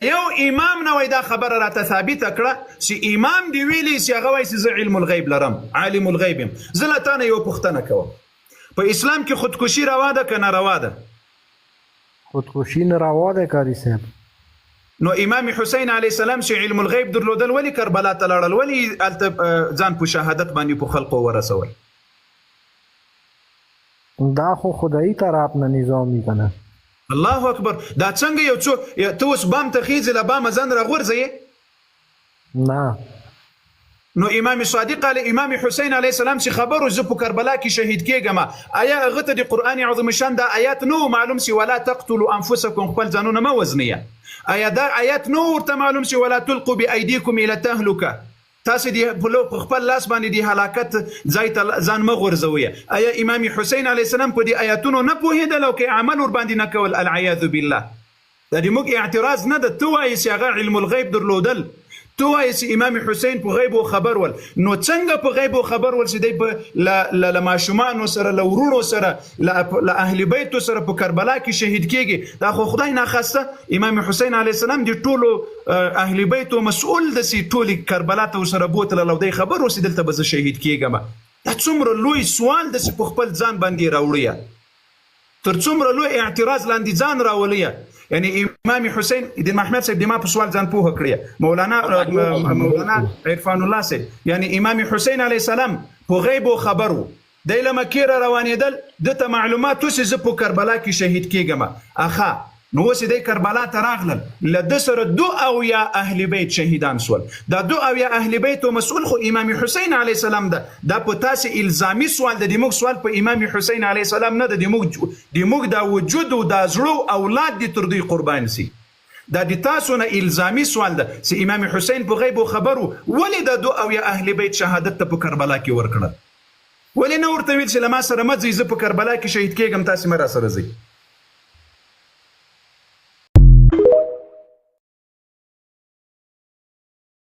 یو امام نه وای دا خبره راته ثابته کړه چې امام دی ویلي چې هغه وایي چې زه علم الغیب لرم، عالم الغیب یم. زه له تا نه یوه پوښتنه کوم، په اسلام کې خودکشي روا ده که ناروا ده؟ خودکشي ناروا ده کاري صاحب. نو امام حسین علیه السلام چې علم الغیب درلودل ولې کربلا ته لاړل؟ ولې هلته ځان په شهادت باندې په خلقو ورسول؟ دا خو خدایي طرف نه نظامي کنه. الله اکبر. دا څنګه یو څو ته اوس بام ته خیځې له بامه ځان راغورځوې؟ نه. نو امام صادق امام حسین علیه السلام چې خبرو زه په کربلا کې شهید کېږم، آیا هغه ته د قرآن عظیم شان دا آیات نو معلوم چې ولا تقتلوا انفسکم خپل ځانونه مه وزنیه؟ آیا دا آیات نو ورته معلوم چې ولا تلقوا بأیدیکم الی التهلکه، تاسو په خپل لاس باندې د هلاکت ځای ته ځان مه غورځوئ؟ آیا امام حسین علیه السلام په دې آیاتونو نه پوهېدل او که عمل ورباندې نه کول؟ العیاذ بالله. دا د موږ اعتراض نه ده. ته وایې چې هغه علم الغیب درلودل، ته وایې چې امام حسین په غیب و خبر ول، نو څنګه په غیب و خبر ول چې دی له ماشومانو سره، له ورونو سره، له اهل بیتو سره په کربلا کې شهید کېږي؟ دا خو خدای ناخواسته امام حسین علیه السلام د ټولو اهل بیتو مسؤل دسې ټولې کربلا ته ورسره بوتلل او دی خبر و چې دلته به زه شهید کېږم. دا څومره لوی سوال دسې په خپل ځان باندې راوړیه، تر څومره لوی اعتراض لاندې ځان راولیه. یعنی امام حسین د محمد صاحب د ما په سوال ځان پوهه کړی، مولانا عرفان الله صاحب، یعنی امام حسین علیه السلام په غیب و خبر و، دی له مکې را روانېدل، ده ته معلومات و چې زه په کربلا کې شهید کېږم. اخا نو اوس دی کربلا ته راغلل، له ده سره 2 اهل بیت شهیدان سول. دا 2 اهل بیت و مسؤل خو امام حسین علیه السلام ده. دا په تاسې الزامي سوال ده، د موږ سوال په امام حسین علیه السلام نه ده. د موږ دا وجود و دا زړه اولاد دي تر دوی قربان سي. دا د تاسو نه الزامي سوال ده چې امام حسین په غیب و خبرو ولې د 2 اهل بیت شهادت ته په کربلا کې ورکړل؟ ولې نه ورته ویل چې له ما سره مه ځئ، زه په کربلا کې شهید کېږم، تاسې مه را سره ځئ؟